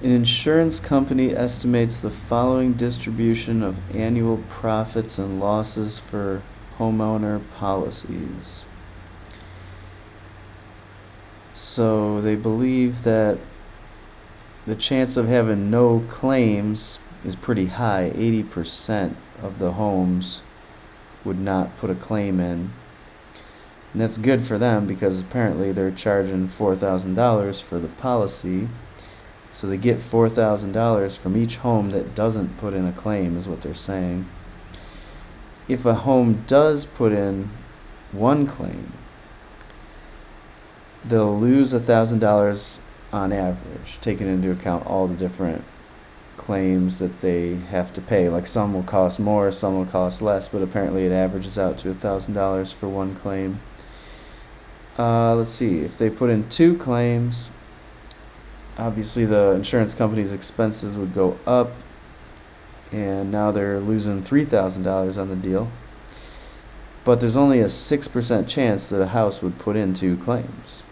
An insurance company estimates the following distribution of annual profits and losses for homeowner policies. So they believe that the chance of having no claims is pretty high. 80% of the homes would not put a claim in. And that's good for them because apparently they're charging $4,000 for the policy. So they get $4,000 from each home that doesn't put in a claim, is what they're saying. If a home does put in one claim, they'll lose $1,000 on average, taking into account all the different claims that they have to pay. Like some will cost more, some will cost less, but apparently it averages out to $1,000 for one claim. Let's see, if they put in two claims, obviously the insurance company's expenses would go up, and now they're losing $3,000 on the deal. But there's only a 6% chance that a house would put in two claims.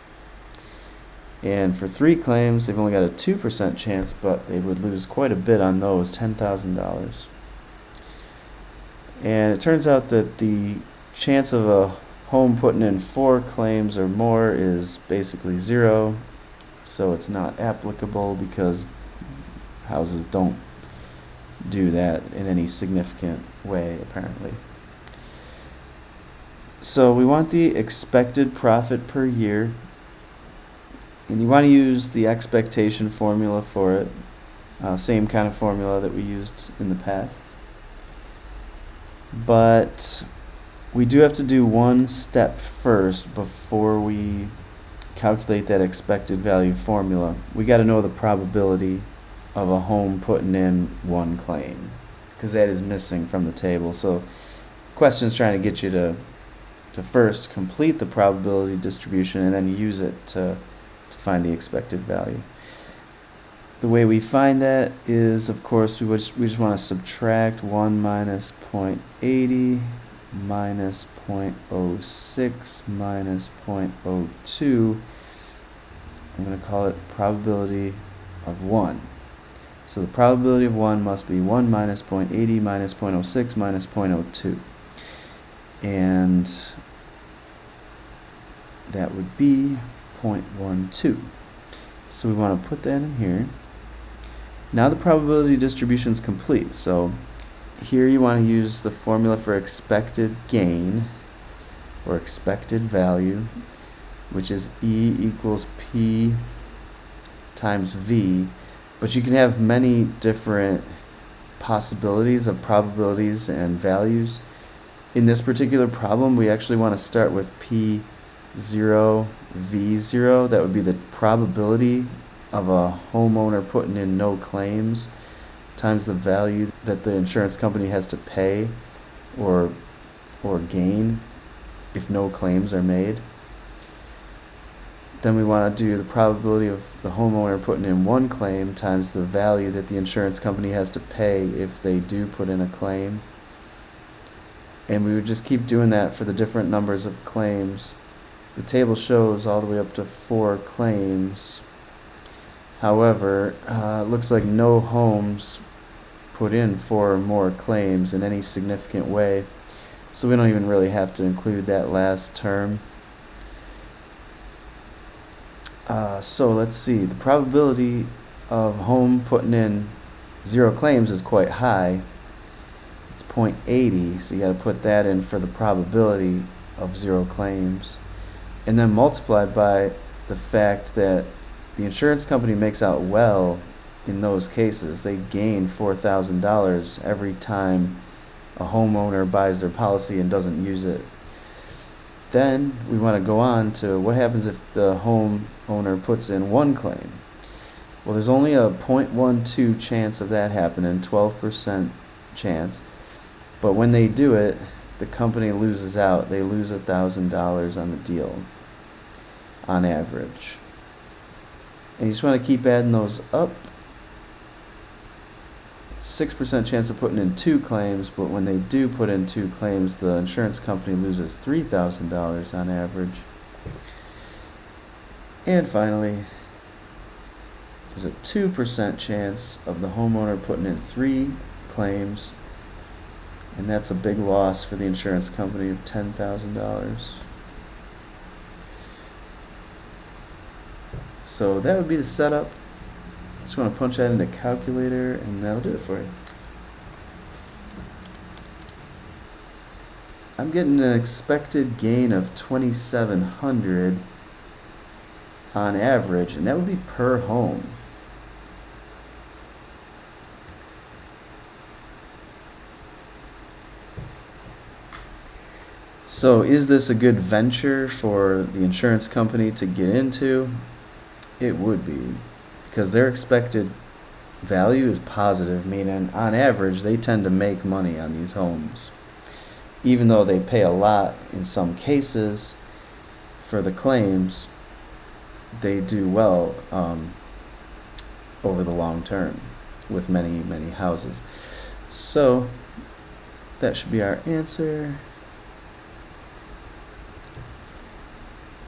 And for three claims, they've only got a 2% chance, but they would lose quite a bit on those, $10,000. And it turns out that the chance of a home putting in four claims or more is basically zero. So it's not applicable because houses don't do that in any significant way, apparently. So we want the expected profit per year, and you want to use the expectation formula for it, same kind of formula that we used in the past. But we do have to do one step first before we calculate that expected value formula. We got to know the probability of a home putting in one claim, because that is missing from the table. So the question is trying to get you to first complete the probability distribution and then use it to find the expected value. The way we find that is, of course, we just want to subtract 1 minus 0.80 minus 0.06 minus 0.02. I'm going to call it probability of 1. So the probability of 1 must be 1 minus 0.80 minus 0.06 minus 0.02. And that would be 0.12. So we want to put that in here. Now the probability distribution is complete. So here you want to use the formula for expected gain, or expected value, which is E equals P times V. But you can have many different possibilities of probabilities and values. In this particular problem, we actually want to start with P0, V0. That would be the probability of a homeowner putting in no claims times the value that the insurance company has to pay or gain if no claims are made. Then we want to do the probability of the homeowner putting in one claim times the value that the insurance company has to pay if they do put in a claim. And we would just keep doing that for the different numbers of claims. The table shows all the way up to 4 claims. However, it looks like no homes put in 4 or more claims in any significant way. So we don't even really have to include that last term. So let's see, the probability of home putting in 0 claims is quite high. It's 0.80, so you got to put that in for the probability of 0 claims. And then multiplied by the fact that the insurance company makes out well in those cases. They gain $4,000 every time a homeowner buys their policy and doesn't use it. Then we want to go on to what happens if the homeowner puts in 1 claim. Well, there's only a 0.12 chance of that happening, 12% chance. But when they do it, the company loses out. They lose $1,000 on the deal on average. And you just want to keep adding those up. 6% chance of putting in 2 claims, but when they do put in 2 claims, the insurance company loses $3,000 on average. And finally, there's a 2% chance of the homeowner putting in 3 claims, and that's a big loss for the insurance company of $10,000. So that would be the setup. Just want to punch that into a calculator, and that'll do it for you. I'm getting an expected gain of 2,700 on average, and that would be per home. So is this a good venture for the insurance company to get into? It would be, because their expected value is positive, meaning on average they tend to make money on these homes. Even though they pay a lot in some cases for the claims, they do well over the long term with many, many houses. So that should be our answer.